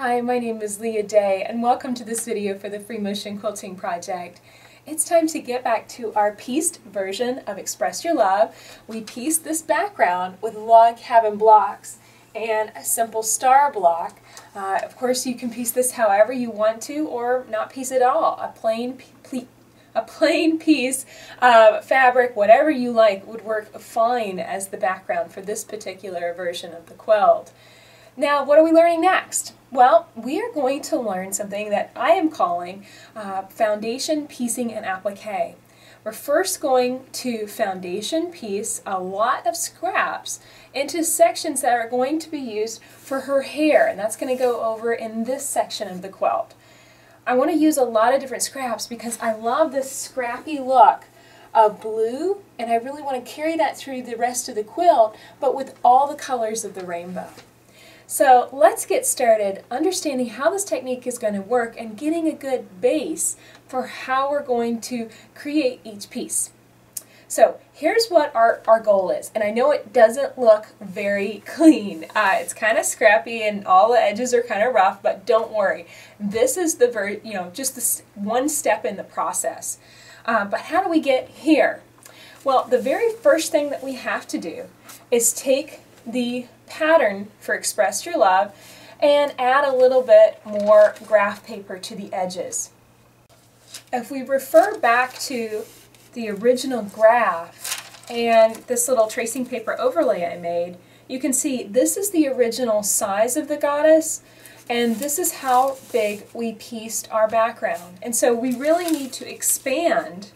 Hi, my name is Leah Day, and welcome to this video for the Free Motion Quilting Project. It's time to get back to our pieced version of Express Your Love. We pieced this background with log cabin blocks and a simple star block. Of course, you can piece this however you want to, or not piece at all. A plain piece of fabric, whatever you like, would work fine as the background for this particular version of the quilt. Now, what are we learning next? Well, we are going to learn something that I am calling foundation piecing and applique. We're first going to foundation piece a lot of scraps into sections that are going to be used for her hair, and that's going to go over in this section of the quilt. I want to use a lot of different scraps because I love this scrappy look of blue, and I really want to carry that through the rest of the quilt, but with all the colors of the rainbow. So let's get started understanding how this technique is going to work and getting a good base for how we're going to create each piece. So here's what our goal is, and I know it doesn't look very clean. It's kind of scrappy and all the edges are kind of rough, but don't worry. This is just this one step in the process. But how do we get here? Well, the very first thing that we have to do is take the pattern for Express Your Love and add a little bit more graph paper to the edges. If we refer back to the original graph and this little tracing paper overlay I made, you can see this is the original size of the goddess, and this is how big we pieced our background. And so we really need to expand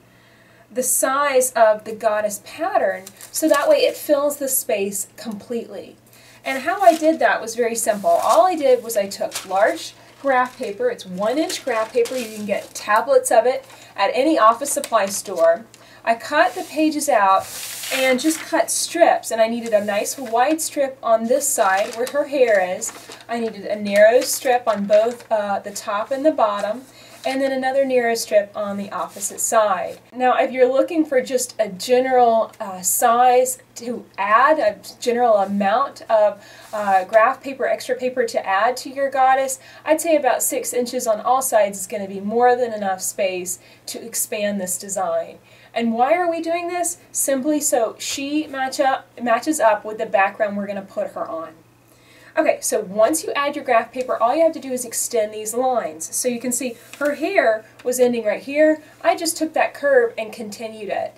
the size of the goddess pattern so that way it fills the space completely. And how I did that was very simple. All I did was I took large graph paper. It's 1-inch graph paper. You can get tablets of it at any office supply store. I cut the pages out and just cut strips, and I needed a nice wide strip on this side where her hair is. I needed a narrow strip on both the top and the bottom, and then another narrow strip on the opposite side. Now, if you're looking for just a general size to add, a general amount of graph paper, extra paper to add to your goddess, I'd say about 6 inches on all sides is going to be more than enough space to expand this design. And why are we doing this? Simply so she matches up with the background we're going to put her on. Okay, so once you add your graph paper, all you have to do is extend these lines. So you can see her hair was ending right here. I just took that curve and continued it.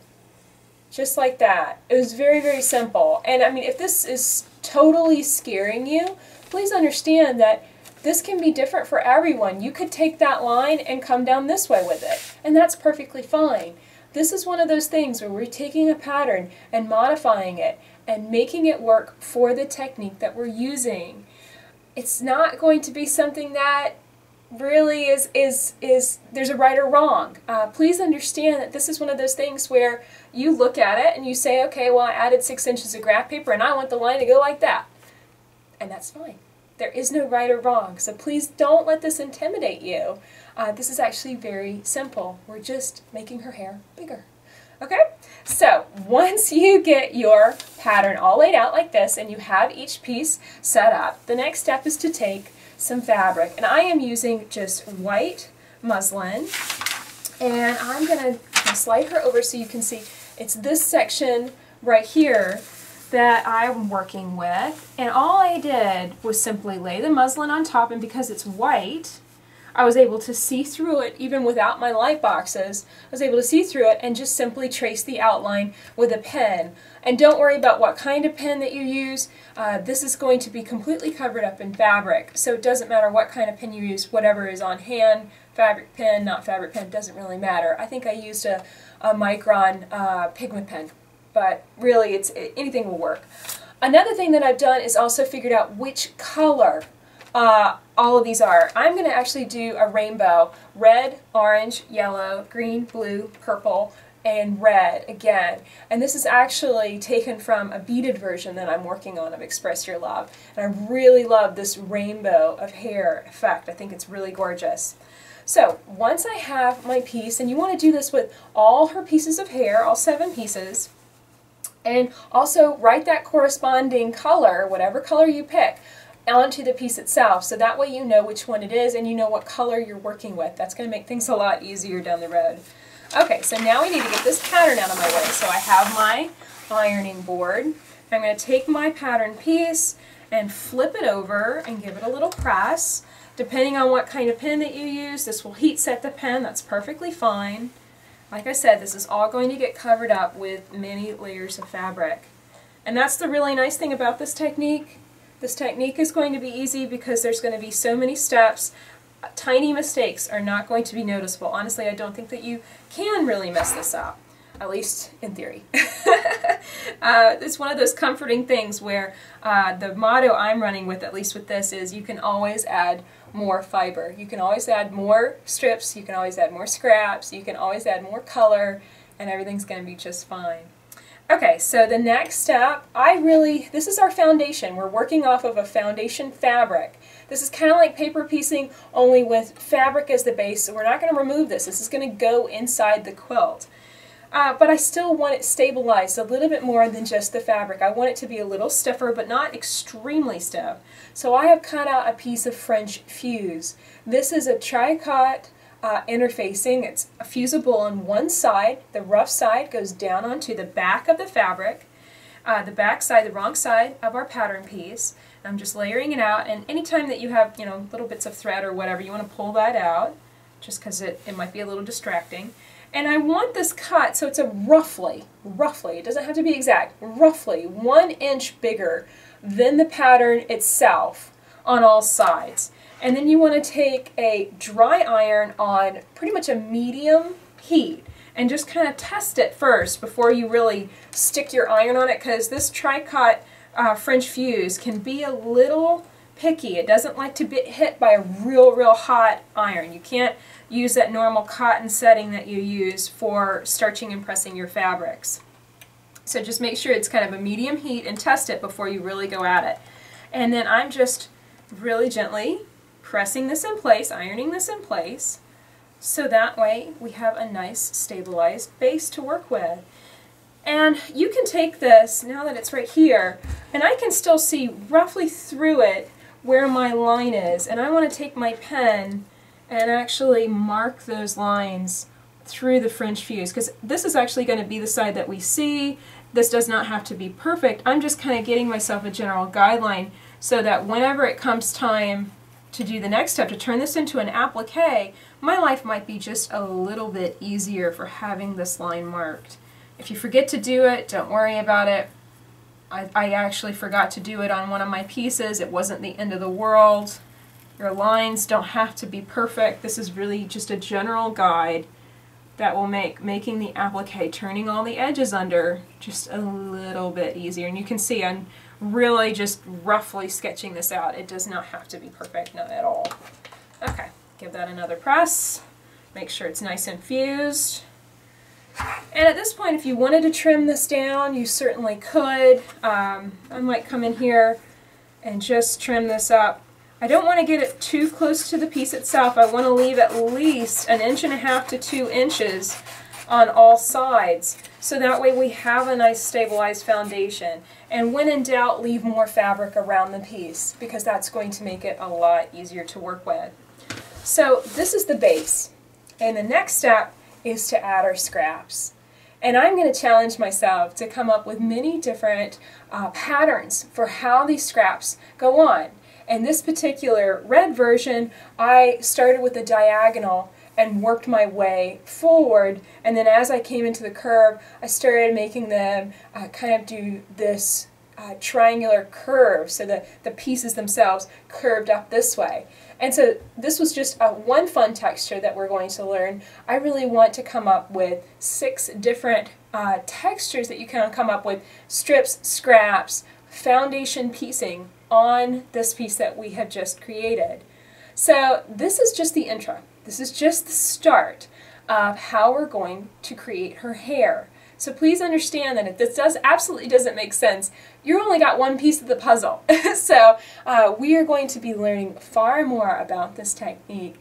Just like that. It was very, very simple. And I mean, if this is totally scaring you, please understand that this can be different for everyone. You could take that line and come down this way with it, and that's perfectly fine. This is one of those things where we're taking a pattern and modifying it and making it work for the technique that we're using. It's not going to be something that really there's a right or wrong. Please understand that this is one of those things where you look at it and you say, okay, well, I added 6 inches of graph paper and I want the line to go like that. And that's fine. There is no right or wrong, so please don't let this intimidate you. This is actually very simple. We're just making her hair bigger. Okay, so once you get your pattern all laid out like this and you have each piece set up, the next step is to take some fabric. And I am using just white muslin, and I'm going to slide her over so you can see it's this section right here that I'm working with. And all I did was simply lay the muslin on top, and because it's white, I was able to see through it even without my light boxes. I was able to see through it and just simply trace the outline with a pen. And don't worry about what kind of pen that you use. This is going to be completely covered up in fabric, so it doesn't matter what kind of pen you use, whatever is on hand, fabric pen, not fabric pen, doesn't really matter. I think I used a micron pigment pen, but really anything will work. Another thing that I've done is also figured out which color all of these are. I'm going to actually do a rainbow: red, orange, yellow, green, blue, purple, and red again. And this is actually taken from a beaded version that I'm working on of Express Your Love. And I really love this rainbow of hair effect. I think it's really gorgeous. So once I have my piece, and you want to do this with all her pieces of hair, all 7 pieces, and also write that corresponding color, whatever color you pick, onto the piece itself, so that way you know which one it is and you know what color you're working with. That's going to make things a lot easier down the road. Okay, so now we need to get this pattern out of my way. So I have my ironing board. I'm going to take my pattern piece and flip it over and give it a little press. Depending on what kind of pen that you use, this will heat set the pen. That's perfectly fine. Like I said, this is all going to get covered up with many layers of fabric. And that's the really nice thing about this technique. This technique is going to be easy because there's going to be so many steps. Tiny mistakes are not going to be noticeable. Honestly, I don't think that you can really mess this up, at least in theory. It's one of those comforting things where the motto I'm running with, at least with this, is you can always add more fiber. You can always add more strips, you can always add more scraps, you can always add more color, and everything's going to be just fine. Okay, so the next step, this is our foundation. We're working off of a foundation fabric. This is kind of like paper piecing, only with fabric as the base, so we're not going to remove this. This is going to go inside the quilt. But I still want it stabilized a little bit more than just the fabric. I want it to be a little stiffer, but not extremely stiff. So I have cut out a piece of French fuse. This is a tricot interfacing. It's fusible on one side. The rough side goes down onto the back of the fabric. The back side, the wrong side of our pattern piece. I'm just layering it out, and anytime that you have, little bits of thread or whatever, you want to pull that out, just because it might be a little distracting. And I want this cut so it's a roughly, it doesn't have to be exact, roughly 1 inch bigger than the pattern itself on all sides. And then you want to take a dry iron on pretty much a medium heat and just kind of test it first before you really stick your iron on it, because this tricot French fuse can be a little picky. It doesn't like to be hit by a real hot iron. You can't use that normal cotton setting that you use for starching and pressing your fabrics. So just make sure it's kind of a medium heat and test it before you really go at it. And then I'm just really gently pressing this in place, ironing this in place, so that way we have a nice stabilized base to work with. And you can take this, now that it's right here, and I can still see roughly through it where my line is, and I want to take my pen and actually mark those lines through the French fuse, because this is actually going to be the side that we see. This does not have to be perfect. I'm just kind of getting myself a general guideline so that whenever it comes time to do the next step, to turn this into an applique, my life might be just a little bit easier for having this line marked. If you forget to do it, don't worry about it. I actually forgot to do it on one of my pieces. It wasn't the end of the world. Your lines don't have to be perfect. This is really just a general guide that will make making the applique, turning all the edges under, just a little bit easier. And you can see I'm really just roughly sketching this out. It does not have to be perfect, not at all. Okay, give that another press. Make sure it's nice and fused. And at this point, if you wanted to trim this down, you certainly could. I might come in here and just trim this up. I don't want to get it too close to the piece itself. I want to leave at least 1.5 to 2 inches on all sides, so that way we have a nice stabilized foundation. And when in doubt, leave more fabric around the piece, because that's going to make it a lot easier to work with. So this is the base, and the next step is to add our scraps. And I'm going to challenge myself to come up with many different patterns for how these scraps go on. In this particular red version, I started with a diagonal and worked my way forward, and then as I came into the curve, I started making them kind of do this triangular curve, so that the pieces themselves curved up this way. And so this was just one fun texture that we're going to learn. I really want to come up with 6 different textures that you can come up with: strips, scraps, foundation piecing on this piece that we have just created. So this is just the intro. This is just the start of how we're going to create her hair. So please understand that if this absolutely doesn't make sense, you only got one piece of the puzzle. So we are going to be learning far more about this technique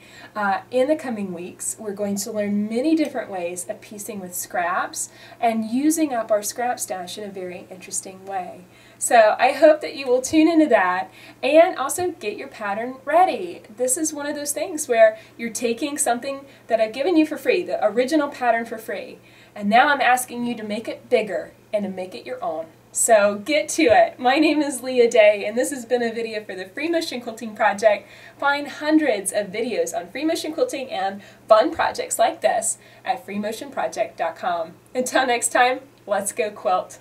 in the coming weeks. We're going to learn many different ways of piecing with scraps and using up our scrap stash in a very interesting way. So I hope that you will tune into that and also get your pattern ready. This is one of those things where you're taking something that I've given you for free, the original pattern for free, and now I'm asking you to make it bigger and to make it your own. So get to it. My name is Leah Day, and this has been a video for the Free Motion Quilting Project. Find hundreds of videos on free motion quilting and fun projects like this at freemotionproject.com. Until next time, let's go quilt.